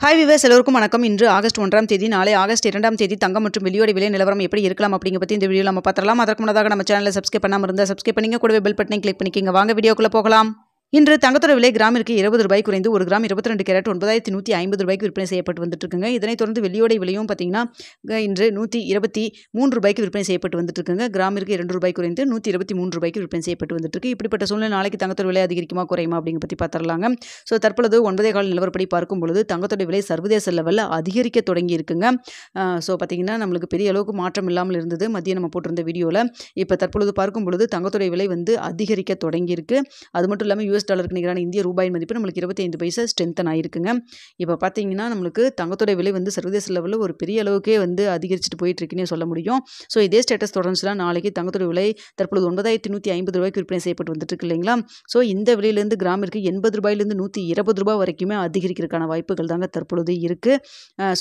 Hi viewers எல்லோருக்கும் வணக்கம். இன்று ஆகஸ்ட் 1ஆம் தேதி, நாளை ஆகஸ்ட் 2ஆம் தேதி தங்கம் மற்றும் வெள்ளியோட விலை நிலவரம் எப்படி இருக்கலாம் அப்படிங்க பற்றி இந்த வீடியோவில் நம்ம பார்த்துடலாம். அதற்கு முன்னதாக நம்ம சேனலை சப்ஸ்கிரைப் பண்ணாமல் இருந்தால் சப்ஸ்கிரைப் பண்ணிங்க, கூடவே பெல் பட்டனை கிளிக் பண்ணிக்கிங்க. வாங்க வீடியோக்குள்ளே போகலாம். இன்று தங்கத்தோட விலை கிராமிற்கு 20 ரூபாய் குறைந்து 1 கிராம் 22 கேரட் 9150 ரூபாய்க்கு விற்பனை செய்யப்பட்டு வந்துட்டு இருக்குங்க. இதனைத் தொடர்ந்து வெள்ளியோட விலையும் பார்த்தீங்கன்னா இன்று 123 ரூபாய்க்கு விற்பனை செய்யப்பட்டு வந்துட்டு இருக்குங்க. கிராமிற்கு 2 ரூபாய் குறைந்து 123 ரூபாய்க்கு விற்பனை செய்யப்பட்டு வந்துட்டு இருக்கு. இப்படிப்பட்ட சூழ்நிலை நாளைக்கு தங்கத்தோட விலை அதிகரிக்குமா குறையுமா அப்படிங்க பற்றி பார்த்துடலாங்க. ஸோ தற்பொழுது 9 நிலவரப்படி பார்க்கும் பொழுது தங்கத்தோட விலை சர்வதேச லெவலில் அதிகரிக்க தொடங்கி இருக்குங்க. ஸோ பார்த்தீங்கன்னா நம்மளுக்கு பெரிய அளவுக்கு மாற்றம் இல்லாமல் இருந்தது மதியம் நம்ம போட்டிருந்த வீடியோவில். இப்போ தற்பொழுது பார்க்கும் பொழுது தங்கத்தோட விலை அதிகரிக்க தொடங்கி இருக்கு. அது மட்டும் இல்லாமல் US டாலருக்கு நிகரான இந்திய ரூபாயின் மதிப்பு நம்மளுக்கு 25 பைசா ஸ்ட்ரென்தன் ஆயிருக்குங்க. இப்போ பார்த்தீங்கன்னா நம்மளுக்கு தங்கத்தோட விலை சர்வதேச லெவலில் ஒரு பெரிய அளவுக்கே அதிகரிச்சுட்டு போயிட்டு இருக்குன்னே சொல்ல முடியும். ஸோ இதே ஸ்டேட்டஸ் தொடர்ந்துச்சுன்னா நாளைக்கு தங்கத்தோட விலை தற்பொழுது 9150 ரூபாய்க்கு விற்பனை செய்யப்பட்டு வந்துட்டு இருக்கு இல்லைங்களா. ஸோ இந்த விலையிலேருந்து கிராமிற்கு 80 ரூபாயிலிருந்து 120 ரூபாய் வரைக்குமே அதிகரிக்கிறதுக்கான வாய்ப்புகள் தாங்க தற்பொழுது இருக்கு.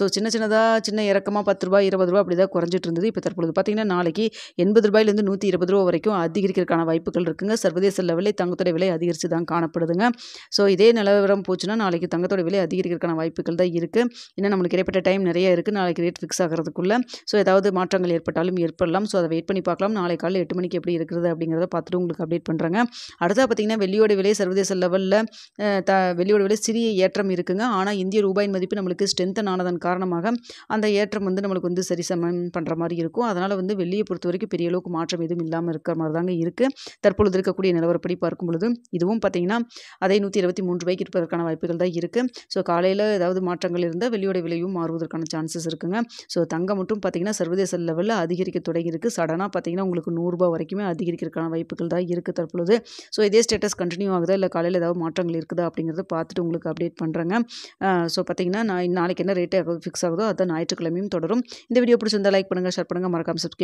ஸோ சின்ன இறக்கமாக 10 ரூபாய் 20 ரூபாய் அப்படி தான் குறைஞ்சிட்டு இருந்தது. இப்போ தற்பொழுது பார்த்தீங்கன்னா நாளைக்கு 80 ரூபாயிலிருந்து 120 ரூபாய் வரைக்கும் அதிகரிக்கிறதுக்கான வாய்ப்புகள் இருக்குங்க. சர்வதேச லெவலில் தங்கத்தோட விலை அதிகரித்து தான் காணப்படுதுங்க. ஸோ இதே நிலவரம் போச்சுன்னா நாளைக்கு தங்கத்தோட விலை அதிகரிக்கிறதுக்கான வாய்ப்புகள் தான் இருக்குது. இன்னும் நம்மளுக்கு இடைப்பட்ட டைம் நிறைய இருக்குது நாளைக்கு ரேட் ஃபிக்ஸ் ஆகிறதுக்குள்ள. ஸோ ஏதாவது மாற்றங்கள் ஏற்பட்டாலும் ஏற்படலாம். ஸோ அதை வெயிட் பண்ணி பார்க்கலாம். நாளை காலையில் 8 மணிக்கு எப்படி இருக்கிறது அப்படிங்கிறத பார்த்துட்டு உங்களுக்கு அப்டேட் பண்ணுறேங்க. அடுத்தா பார்த்தீங்கன்னா வெள்ளியோட விலை சர்வதேச லெவலில் வெள்ளியோட விலை சிறிய ஏற்றம் இருக்குங்க. ஆனால் இந்திய ரூபாயின் மதிப்பு நம்மளுக்கு ஸ்ட்ரென்தன் ஆனதன் காரணமாக அந்த ஏற்றம் நம்மளுக்கு சரி சமன் பண்ணுற மாதிரி இருக்கும். அதனால் வெள்ளியை பொறுத்த வரைக்கும் பெரிய அளவுக்கு மாற்றம் எதுவும் இல்லாமல் இருக்கிற மாதிரி தாங்க இருக்குது. தற்பொழுது இருக்கக்கூடிய நிலவரப்படி பார்க்கும் பொழுது இதுவும் பார்த்தீங்கன்னா அதை 123 ரூபாய்க்கு இருப்பதற்கான வாய்ப்புகள் தான் இருக்குது. ஸோ காலையில் ஏதாவது மாற்றங்கள் இருந்தால் வெள்ளியோட விலையும் மாறுவதற்கான சான்சஸ் இருக்குங்க. ஸோ தங்கம் மட்டும் பார்த்தீங்கன்னா சர்வதேச லெவலில் அதிகரிக்க தொடங்கி இருக்குது. சடனாக பார்த்தீங்கன்னா உங்களுக்கு 100 ரூபாய் வரைக்குமே அதிகரிக்கிறதுக்கான வாய்ப்புகள் தான் இருக்குது தற்பொழுது. ஸோ இதே ஸ்டேட்டஸ் கண்டினியூ ஆகுதா இல்லை காலையில் ஏதாவது மாற்றங்கள் இருக்குதா அப்படிங்கிறத பார்த்துட்டு உங்களுக்கு அப்டேட் பண்ணுறேங்க. ஸோ பார்த்தீங்கன்னா நாளைக்கு என்ன ரேட்டு ஃபிக்ஸ் ஆகுதோ அதான் ஞாயிற்றுக்கிழமையும் தொடரும். இந்த வீடியோ பிடிச்சிருந்தா லைக் பண்ணுங்கள், ஷேர் பண்ணுங்கள், மறக்காம சப்ஸ்கிரைப்